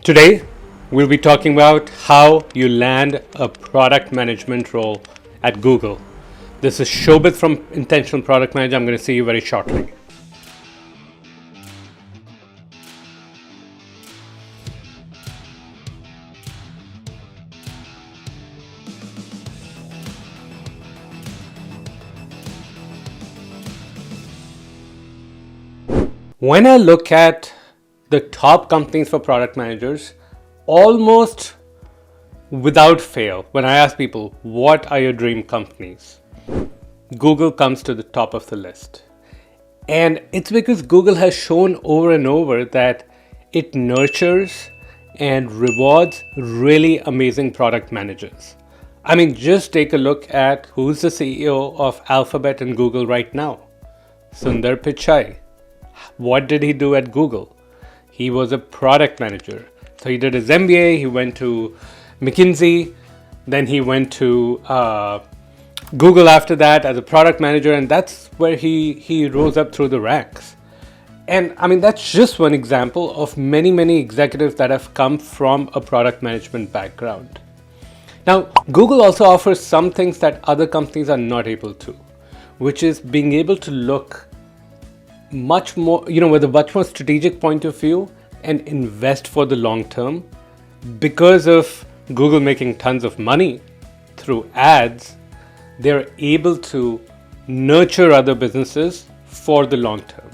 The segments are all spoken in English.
Today, we'll be talking about how you land a product management role at Google. This is Shobit from Intentional Product Manager. I'm going to see you very shortly. When I look at the top companies for product managers, almost without fail, when I ask people, what are your dream companies? Google comes to the top of the list. And it's because Google has shown over and over that it nurtures and rewards really amazing product managers. I mean, just take a look at who's the CEO of Alphabet and Google right now. Sundar Pichai. What did he do at Google? He was a product manager. So he did his MBA, he went to McKinsey, then he went to Google after that as a product manager, and that's where he rose up through the ranks. And I mean, that's just one example of many, many executives that have come from a product management background. Now, Google also offers some things that other companies are not able to, which is being able to look much more, with a much more strategic point of view and invest for the long term. Because of Google making tons of money through ads, they're able to nurture other businesses for the long term.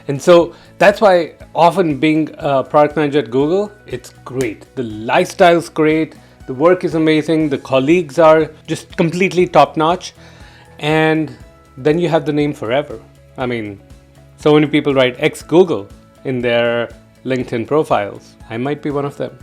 And so that's why often being a product manager at Google, it's great. The lifestyle's great, the work is amazing, the colleagues are just completely top notch, and then you have the name forever. I mean, so many people write ex-Google in their LinkedIn profiles. I might be one of them.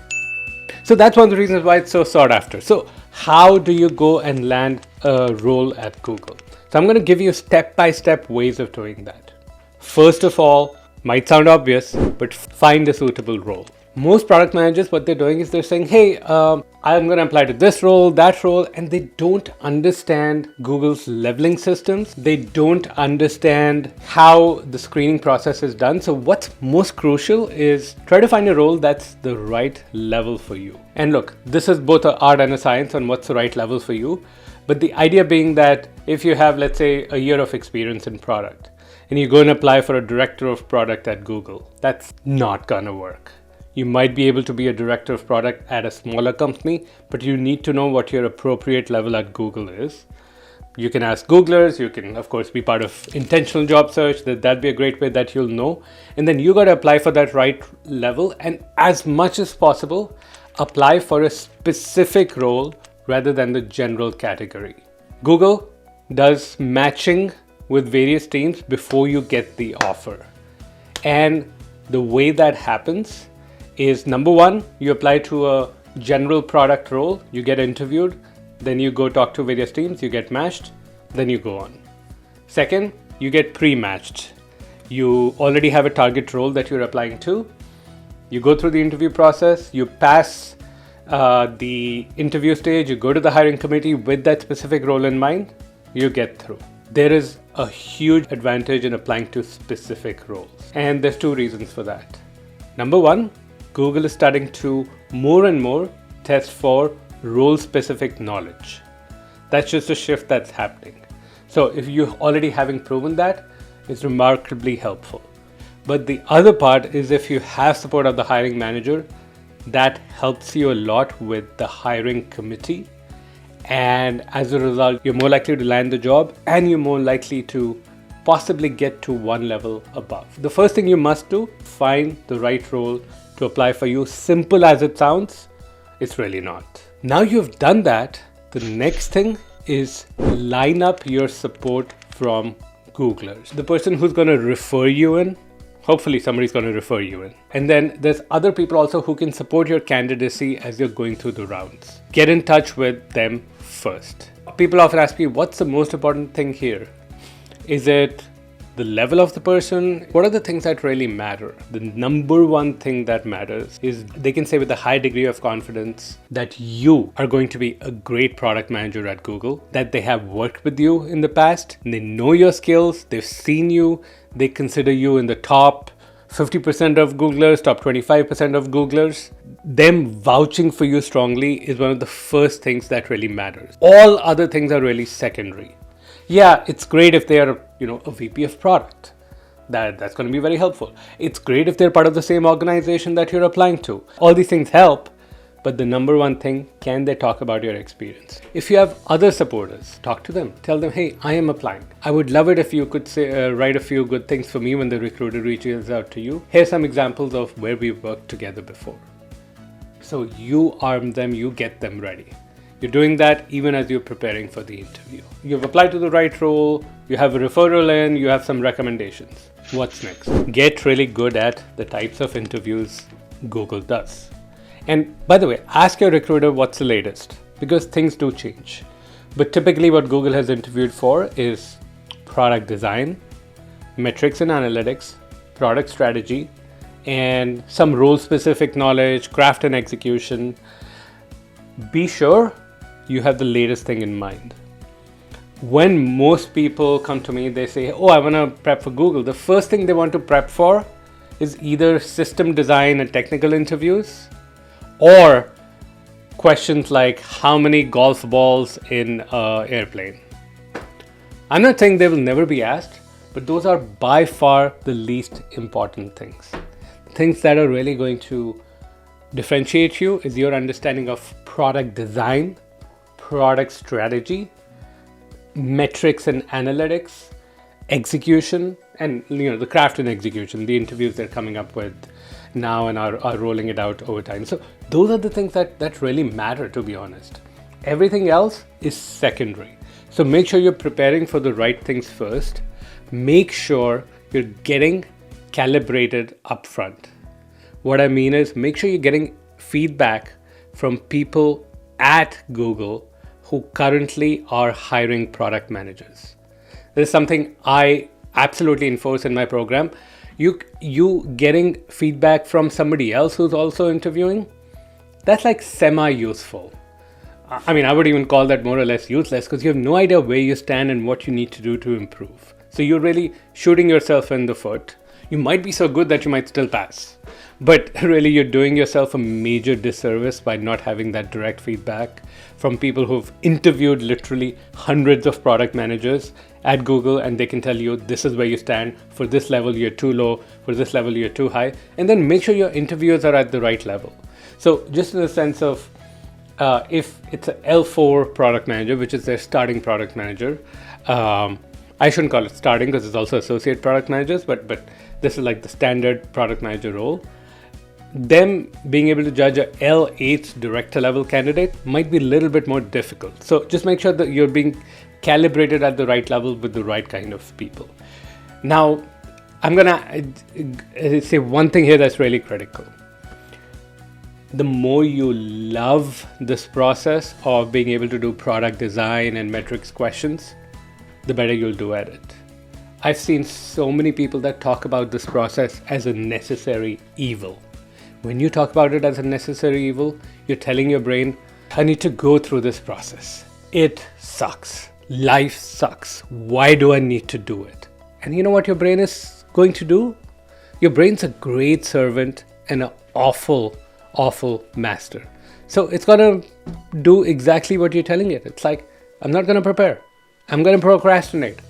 So that's one of the reasons why it's so sought after. So how do you go and land a role at Google? So I'm going to give you step-by-step ways of doing that. First of all, might sound obvious, but find a suitable role. Most product managers, what they're doing is they're saying, hey, I'm going to apply to this role, that role, and they don't understand Google's leveling systems. They don't understand how the screening process is done. So what's most crucial is try to find a role that's the right level for you. And look, this is both an art and a science on what's the right level for you. But the idea being that if you have, let's say, a year of experience in product, and you go and apply for a director of product at Google, that's not going to work. You might be able to be a director of product at a smaller company, but you need to know what your appropriate level at Google is. You can ask Googlers, you can of course be part of intentional job search, that'd be a great way that you'll know. And then you got to apply for that right level, and as much as possible, apply for a specific role rather than the general category. Google does matching with various teams before you get the offer. And the way that happens is, number one, you apply to a general product role, you get interviewed, then you go talk to various teams, you get matched, then you go on. Second, you get pre-matched. You already have a target role that you're applying to. You go through the interview process, you pass the interview stage, you go to the hiring committee with that specific role in mind, you get through. There is a huge advantage in applying to specific roles. And there's two reasons for that. Number one, Google is starting to more and more test for role-specific knowledge. That's just a shift that's happening. So if you already having proven that, it's remarkably helpful. But the other part is if you have support of the hiring manager, that helps you a lot with the hiring committee. And as a result, you're more likely to land the job and you're more likely to possibly get to one level above. The first thing you must do, find the right role to apply for you. Simple as it sounds, it's really not. Now you've done that, the next thing is line up your support from Googlers. The person who's going to refer you in, hopefully somebody's going to refer you in. And then there's other people also who can support your candidacy as you're going through the rounds. Get in touch with them first. People often ask me, what's the most important thing here? Is it the level of the person? What are the things that really matter? The number one thing that matters is they can say with a high degree of confidence that you are going to be a great product manager at Google, that they have worked with you in the past, and they know your skills, they've seen you, they consider you in the top 50% of Googlers, top 25% of Googlers, them vouching for you strongly is one of the first things that really matters. All other things are really secondary. Yeah, it's great if they are, a VP of product. That's going to be very helpful. It's great if they're part of the same organization that you're applying to. All these things help, but the number one thing, can they talk about your experience? If you have other supporters, talk to them. Tell them, hey, I am applying. I would love it if you could say, write a few good things for me when the recruiter reaches out to you. Here's some examples of where we've worked together before. So you arm them, you get them ready. You're doing that even as you're preparing for the interview. You've applied to the right role, you have a referral in, you have some recommendations. What's next? Get really good at the types of interviews Google does. And by the way, ask your recruiter what's the latest, because things do change. But typically what Google has interviewed for is product design, metrics and analytics, product strategy, and some role-specific knowledge, craft and execution. Be sure you have the latest thing in mind. When most people come to me, they say, oh, I want to prep for Google. The first thing they want to prep for is either system design and technical interviews, or questions like how many golf balls in an airplane. I'm not saying they will never be asked, but those are by far the least important things. Things that are really going to differentiate you is your understanding of product design, product strategy, metrics and analytics, execution, and the craft and execution, the interviews they're coming up with now and are rolling it out over time. So those are the things that really matter, to be honest. Everything else is secondary. So make sure you're preparing for the right things first. Make sure you're getting calibrated upfront. What I mean is, make sure you're getting feedback from people at Google who currently are hiring product managers. This is something I absolutely enforce in my program. You getting feedback from somebody else who's also interviewing, that's like semi-useful. I mean, I would even call that more or less useless, because you have no idea where you stand and what you need to do to improve. So you're really shooting yourself in the foot. You might be so good that you might still pass, but really you're doing yourself a major disservice by not having that direct feedback from people who've interviewed literally hundreds of product managers at Google, and they can tell you this is where you stand. For this level you're too low, for this level you're too high, and then make sure your interviewers are at the right level. So just in the sense of if it's an L4 product manager, which is their starting product manager, I shouldn't call it starting because it's also associate product managers, but this is like the standard product manager role. Them being able to judge a L8 director level candidate might be a little bit more difficult. So just make sure that you're being calibrated at the right level with the right kind of people. Now, I'm gonna say one thing here that's really critical. The more you love this process of being able to do product design and metrics questions, the better you'll do at it. I've seen so many people that talk about this process as a necessary evil. When you talk about it as a necessary evil, you're telling your brain, I need to go through this process. It sucks. Life sucks. Why do I need to do it? And you know what your brain is going to do? Your brain's a great servant and an awful master. So it's going to do exactly what you're telling it. It's like, I'm not going to prepare. I'm going to procrastinate.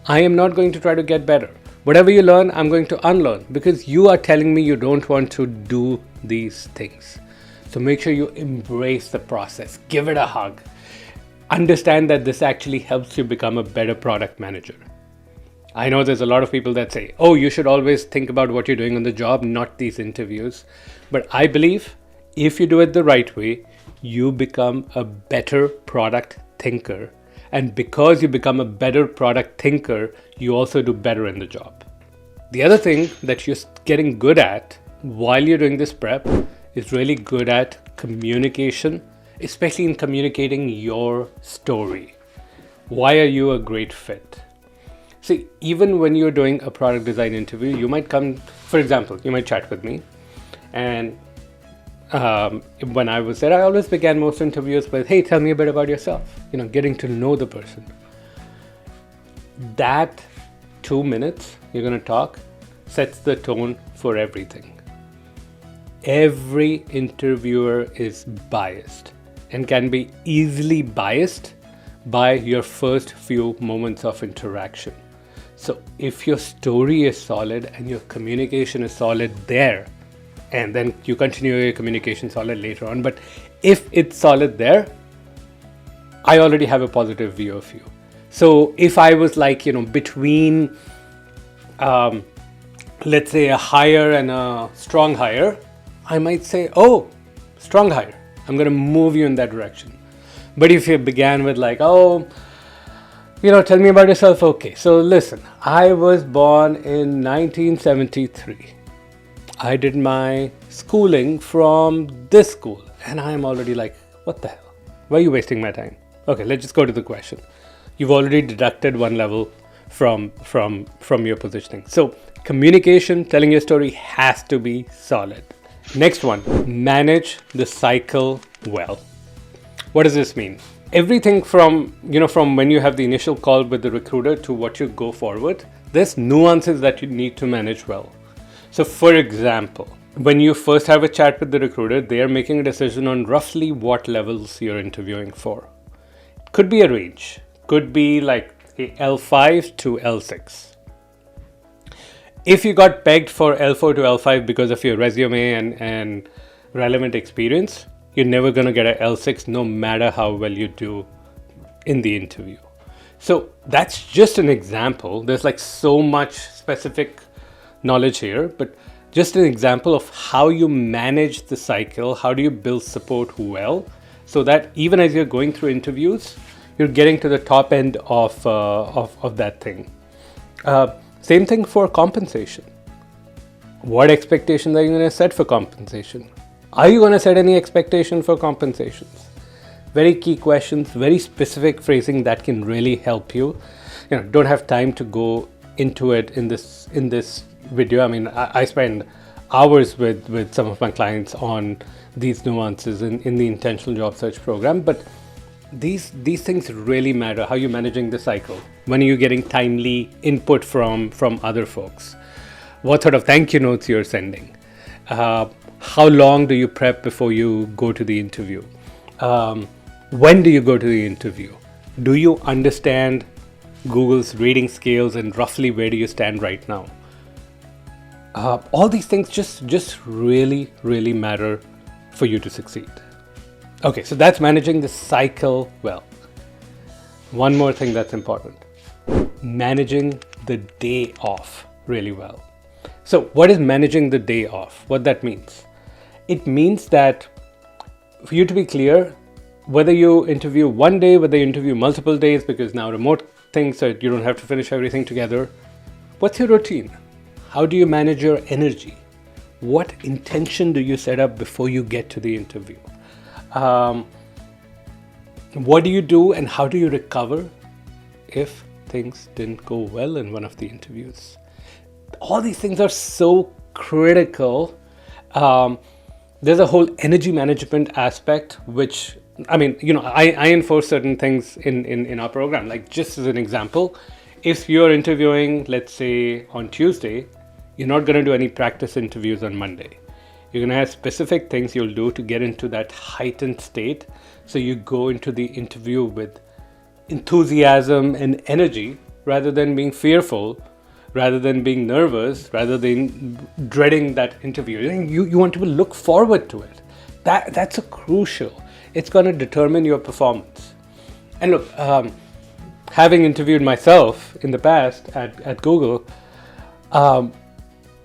I am not going to try to get better. Whatever you learn, I'm going to unlearn, because you are telling me you don't want to do these things. So make sure you embrace the process. Give it a hug. Understand that this actually helps you become a better product manager. I know there's a lot of people that say, oh, you should always think about what you're doing on the job, not these interviews. But I believe if you do it the right way, you become a better product thinker. And because you become a better product thinker, you also do better in the job. The other thing that you're getting good at while you're doing this prep is really good at communication, especially in communicating your story. Why are you a great fit? See, even when you're doing a product design interview, you might come, for example, you might chat with me. And when I was there, I always began most interviews with, hey, tell me a bit about yourself, getting to know the person. That 2 minutes you're going to talk sets the tone for everything. Every interviewer is biased and can be easily biased by your first few moments of interaction. So if your story is solid and your communication is solid there, and then you continue your communication solid later on, but if it's solid there, I already have a positive view of you. So if I was like, between, let's say a hire and a strong hire, I might say, oh, strong hire, I'm going to move you in that direction. But if you began with like, oh, tell me about yourself. Okay, so listen, I was born in 1973. I did my schooling from this school. And I am already like, what the hell? Why are you wasting my time? Okay, let's just go to the question. You've already deducted one level from your positioning. So communication, telling your story has to be solid. Next one, manage the cycle well. What does this mean? Everything from when you have the initial call with the recruiter to what you go forward, there's nuances that you need to manage well. So for example, when you first have a chat with the recruiter, they are making a decision on roughly what levels you're interviewing for. Could be a range, could be like a L5 to L6. If you got pegged for L4 to L5 because of your resume and relevant experience, you're never going to get an L6 no matter how well you do in the interview. So that's just an example. There's like so much specific knowledge here, but just an example of how you manage the cycle. How do you build support well so that even as you're going through interviews, you're getting to the top end of that thing. Same thing for compensation. What expectations are you going to set for compensation? Are you going to set any expectation for compensations? Very key questions, very specific phrasing that can really help you. Don't have time to go into it in this video. I mean, I spend hours with some of my clients on these nuances in the intentional job search program, but these things really matter. How you're managing the cycle, when are you getting timely input from other folks, what sort of thank you notes you're sending, how long do you prep before you go to the interview, when do you go to the interview, do you understand Google's rating scales and roughly where do you stand right now. All these things just really matter for you to succeed. Okay, so that's managing the cycle well. One more thing that's important, managing the day off really well. So what is managing the day off? What that means? It means that for you to be clear, whether you interview one day, whether you interview multiple days, because now remote things so you don't have to finish everything together, what's your routine? How do you manage your energy? What intention do you set up before you get to the interview? What do you do and how do you recover if things didn't go well in one of the interviews? All these things are so critical. There's a whole energy management aspect, which, I mean, I enforce certain things in our program. Like, just as an example, if you're interviewing, let's say on Tuesday, you're not going to do any practice interviews on Monday. You're going to have specific things you'll do to get into that heightened state. So you go into the interview with enthusiasm and energy rather than being fearful, rather than being nervous, rather than dreading that interview. You want to look forward to it. That's a crucial. It's going to determine your performance. And look, having interviewed myself in the past at Google,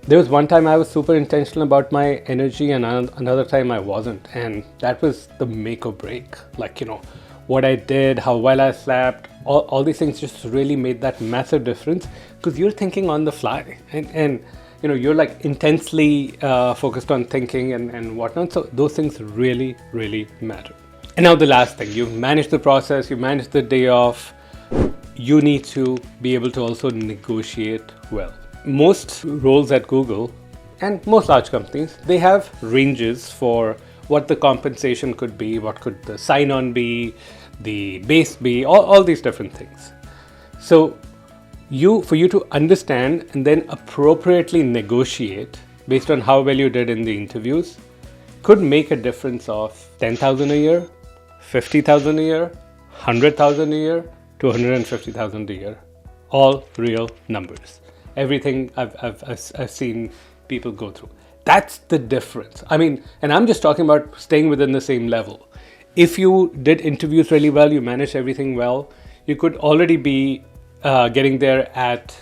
there was one time I was super intentional about my energy and another time I wasn't. And that was the make or break. Like, what I did, how well I slept, all these things just really made that massive difference because you're thinking on the fly and you're like intensely focused on thinking and whatnot. So those things really matter. And now the last thing, you've managed the process, you managed the day off, you need to be able to also negotiate well. Most roles at Google and most large companies, they have ranges for what the compensation could be, what could the sign-on be, the base be, all these different things. So For you to understand and then appropriately negotiate based on how well you did in the interviews could make a difference of 10,000 a year, 50,000 a year, 100,000 a year, 250,000 a year. All real numbers. Everything I've seen people go through. That's the difference. I mean, and I'm just talking about staying within the same level. If you did interviews really well, you managed everything well, you could already be getting there at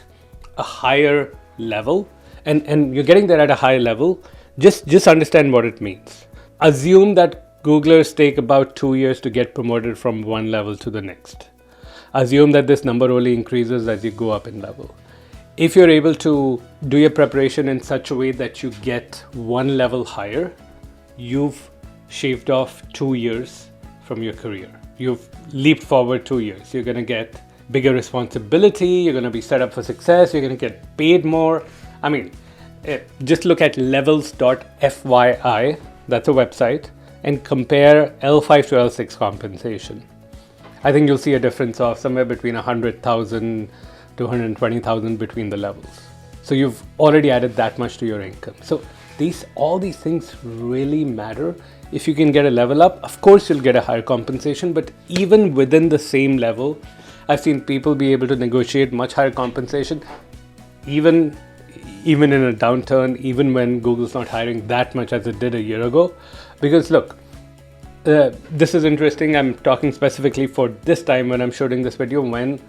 a higher level. And you're getting there at a higher level. Just understand what it means. Assume that Googlers take about 2 years to get promoted from one level to the next. Assume that this number only increases as you go up in level. If you're able to do your preparation in such a way that you get one level higher, you've shaved off 2 years from your career. You've leaped forward 2 years. You're going to get bigger responsibility. You're going to be set up for success. You're going to get paid more. I mean, just look at levels.fyi, that's a website, and compare L5 to L6 compensation. I think you'll see a difference of somewhere between 100,000 to 120,000 between the levels. So you've already added that much to your income. So all these things really matter. If you can get a level up, of course you'll get a higher compensation, but even within the same level, I've seen people be able to negotiate much higher compensation, even in a downturn, even when Google's not hiring that much as it did a year ago. Because look, this is interesting. I'm talking specifically for this time when I'm shooting this video, when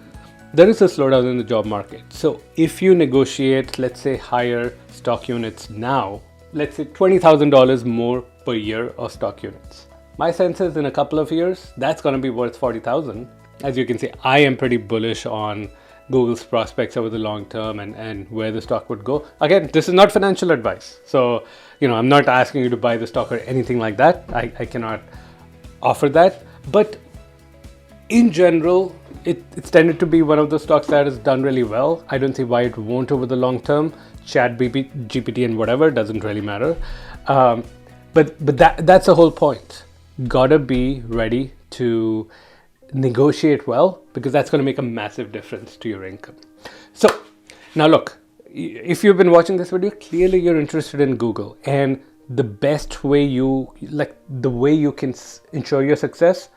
there is a slowdown in the job market. So if you negotiate, let's say, higher stock units now, let's say $20,000 more per year of stock units. My sense is in a couple of years, that's going to be worth 40,000. As you can see, I am pretty bullish on Google's prospects over the long term and where the stock would go. Again, this is not financial advice. So, I'm not asking you to buy the stock or anything like that. I cannot offer that. But in general, it's tended to be one of the stocks that has done really well. I don't see why it won't over the long term. GPT and whatever, doesn't really matter. But that's the whole point. Gotta be ready to negotiate well, because that's going to make a massive difference to your income. So now look, if you've been watching this video, clearly you're interested in Google, and the best way the way you can ensure your success,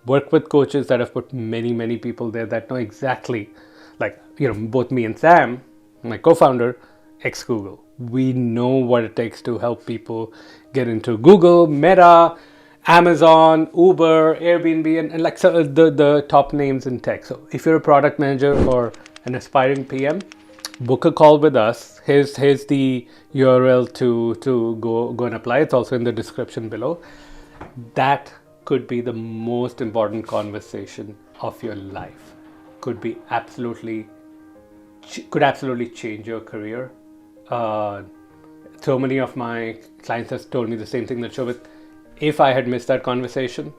work with coaches that have put many people there that know exactly, both me and Sam, my co-founder, ex-Google. We know what it takes to help people get into Google, Meta, Amazon, Uber, Airbnb, and the top names in tech. So if you're a product manager or an aspiring PM, book a call with us. Here's the URL to go and apply. It's also in the description below. That could be the most important conversation of your life. Could absolutely change your career. So many of my clients have told me the same thing, that Shobit, if I had missed that conversation,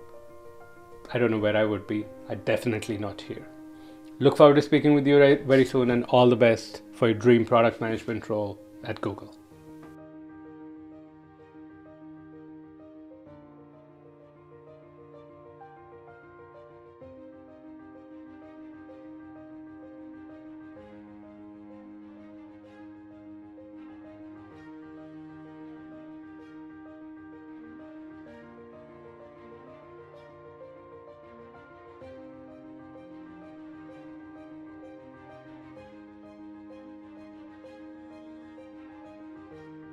I don't know where I would be. I'd definitely not here. Look forward to speaking with you very soon, and all the best for your dream product management role at Google.